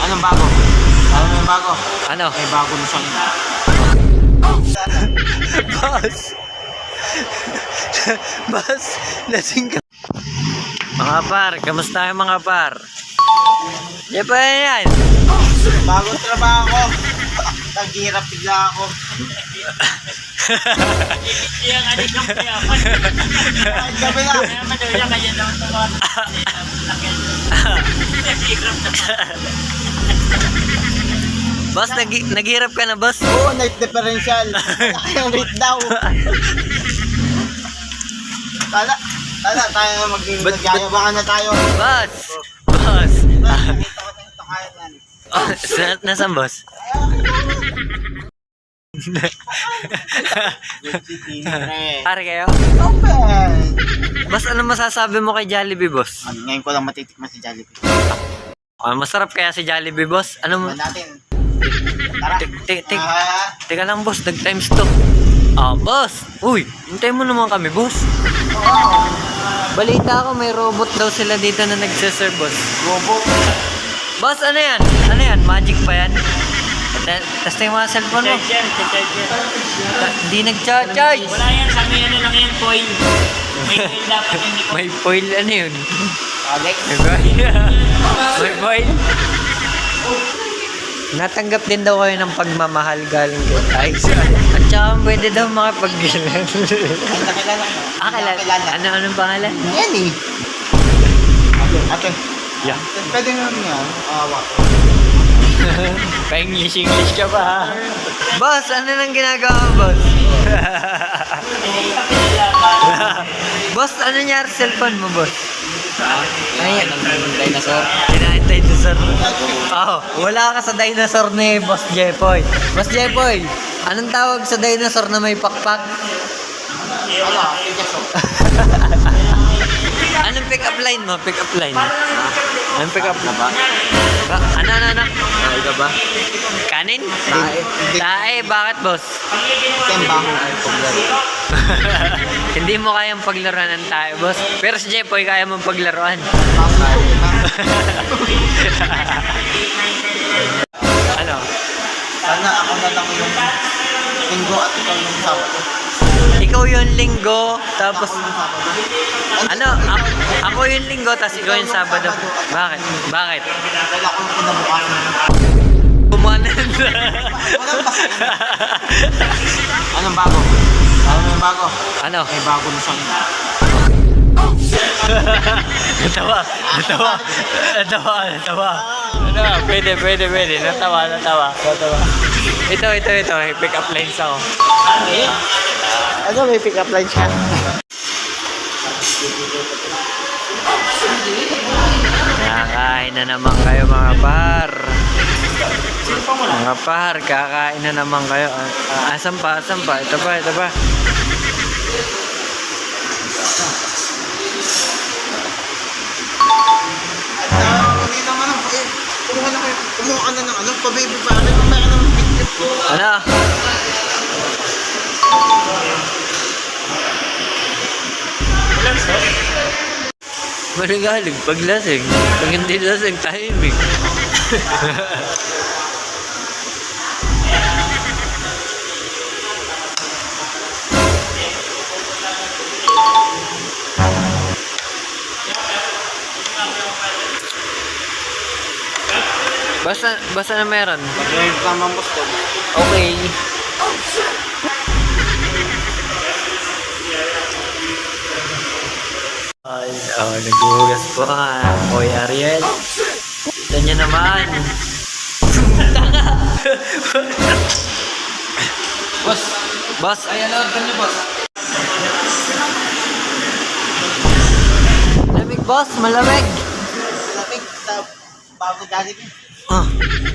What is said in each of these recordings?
Anong bago? Ano yung bago? Ano? May bago na siyang Boss! Boss, lasing ka. Mga par, kamusta yung mga par? Di ba yan? bagong trabaho ko. Naghihirap bigla ako. Yang ada kapayapan. Gabi na. Kaya madala kaya daw tawa. Boss, naghihirap ka na, boss? Oo, night differential. Kayang rate daw. Tala tayo na magyayabangan na tayo. Boss! Boss! Nakita ko sa ito kaya yan. Nasaan, boss? Pare kayo? Open! Boss, ano masasabi mo kay Jollibee, boss? Ngayon ko lang matitikman si Jollibee. Masarap kaya si Jollibee, boss? Ano mo? Tikman natin. Tara. Teka lang, boss. Nag times 2. Boss! Uy, hintay mo naman kami, boss. Balita ko, may robot daw sila dito na nagsiserve, boss. Robot. Boss, ano yan? Ano yan? Magic ba yan? Testing mo ang cellphone mo. Charger. Hindi nag-charge. Wala yan, sa may ano lang yan, foil. May foil dapat hindi ko. May foil, ano yun? Alex. May foil. May foil. Natanggap din daw kayo ng pagmamahal galing ko. Ay, at saka pwede daw makapag-gilan. Nakilala mo? Kilala. Anong pangalan? Yan eh. Ate. Yeah. Pwede nga yan. Awa. Pa-English ka pa, ha? Boss, ano nang ginagawa mo, boss? Boss, ano nangyari sa cellphone mo, boss? Ay, Dinosaur. kinain dinosaur. Wala ka sa dinosaur ni Boss Jepoy. Boss Jepoy, anong tawag sa dinosaur na may pakpak? Ano? Picasso. Anong pick-up line mo? Pick-up line. Anong pick-up line? Ano? Ikaw ba? Kanin? Tae. Tae, bakit, boss? Kembang. Ay, paglaro. Hindi mo kayang paglaruan ng tae, boss. Pero si Jepoy kaya mong paglaruan. Ano? Sana ako na lang yung linggo at ikaw yung Sabado. Ikaw yung linggo, tapos... Ano? Ako yung linggo, tapos ikaw yung Sabado. Bakit? Bakit? Dahil ako yung kinabukasan. Kumanan. Walang basahin. Anong bago? Ano yung bago? Ano? May bago na siyang Natawa. Pwede. Natawa. Ito. Pick up lines ako. Ano may pick up line siya? Kakain na naman kayo, mga par. Mga par, kakain na naman kayo. Asan pa? Ito pa. Kumuha ka na ng ano, pa-baby pa rin. Mamaya ka naman picture ko. Ano? Maligalig, paglasing. Pag hindi lasing, tahimik. Basta na meron. May tamang gusto. Okay. Naghuhugas po Oy, Ariel. Ito niya naman. Tanga! Boss. Ay, ano niyo, boss? Lamig, boss. Malamig. Lamig sa bago Jollibee.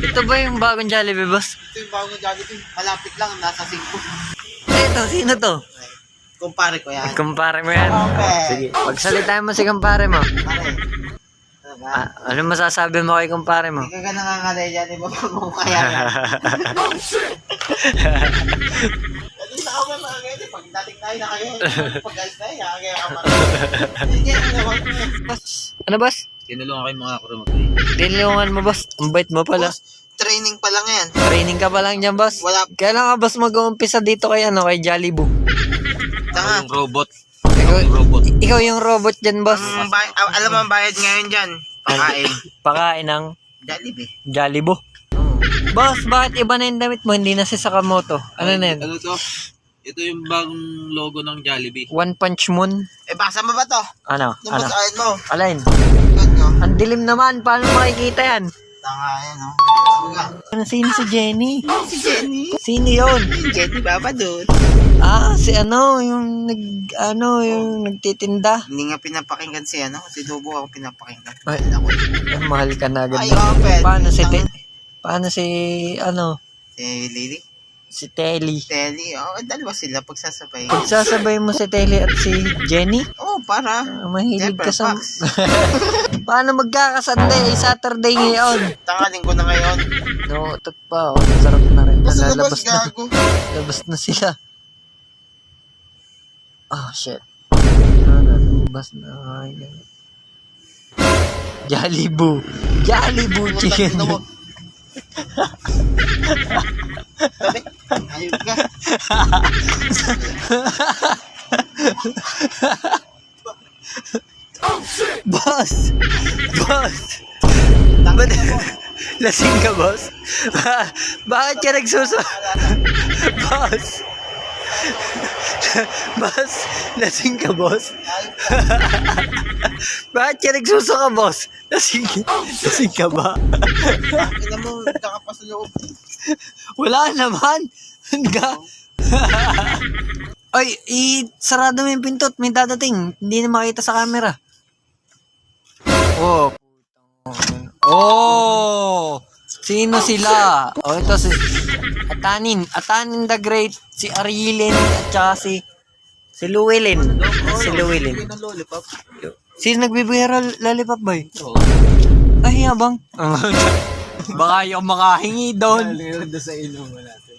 Ito ba yung bagong Jollibee, boss? Ito yung bago Jollibee. Malapit lang, nasa 5. Ito, sino to? Kumpare ko yan. Kumpare mo yan. Okay. Sige, pagsalitain mo si kumpare mo. Pare. Ano ba? Ano masasabi mo kay kumpare mo? Hindi ka nangangalay dyan, di ba? Kung kaya yan. Hindi na ako mga ganyan. pag dating tayo na kayo, pag alis tayo, kaya ka Hindi, Ano, boss? Tinulungan kayo mga kurumatay. Tinulungan mo, boss. Ang bait mo pala. boss, training pa lang yan. Training ka pa lang dyan, boss. Wala. Kailan ka, boss, mag-uumpisa dito kay, kay Jollibee? Tanga. Yung robot. Ikaw, Yung robot. ikaw yung robot dyan, boss. Alam mo ang bayad ngayon dyan? Pakain. Pakain ng Jollibee. Jollibee. Boss, bakit iba na yung damit mo? Hindi na si Sakamoto. Ano na yun? Ano to? Ito yung bagong logo ng Jollibee. One Punch Moon? Basa mo ba to? Ano? Yung Ano? basahin mo. Alin? Ganyo. Ang dilim naman. Paano makikita yan? Tanga yan, no? Sino si Jenny? Si Jenny. Sino yun? Jenny Babadut. Si yung yung nagtitinda. Hindi nga pinapakinggan si si Dubo ako pinapakinggan. Ay, mahal ka na agad. Ay, open. Paano si Si Lily. si Telly? Telly. Dalawa sila pagsasabay. Pagsasabay mo si Telly at si Jenny? Para. Mahilig ka sa... Box. Paano magkakasunday? Saturday ngayon. Tanga, linggo na ngayon. No, utot pa. Sarap na rin. Basta Lalabas labas na. gago. Labas na sila. Shit. Lalabas na. Jollibee. Jollibee chicken. Tingnan mo. Sabi, ayun ka. Boss! Ba't lasing ka, boss? Bakit ka Boss! Boss, lasing ka, boss? Bakit ka nagsusuka, boss? Lasing ka ba? Tingnan mo, taka pa sa loob. Wala naman. Ay, sarado mo yung pintot. May dadating. Hindi na makita sa camera. Sino sila? Ito si Atanin the Great, si Arilin, at saka si Llewellyn. Si Llewellyn. Sino nagbibigay lollipop, boy? Ay, abang. Baka yung makahingi doon. Doon sa inuman natin.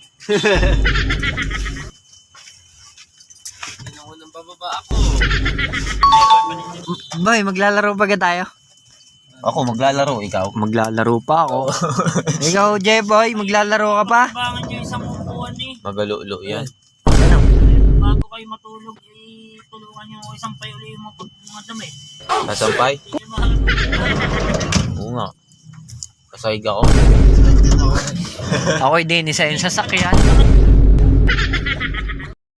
Nang bababa ako. Boy, maglalaro pa ka tayo? Ako maglalaro, ikaw? Maglalaro pa ako. Ikaw, Jeboy, maglalaro ka pa? Bangan nyo isang upuan Magalulo yan. Bago kayo matulog, tulungan nyo isang payo ulit yung mga damit. Nasampay? Yung mahal. Oo nga. Kasayig ako. Ako'y din isa yung sasakyan.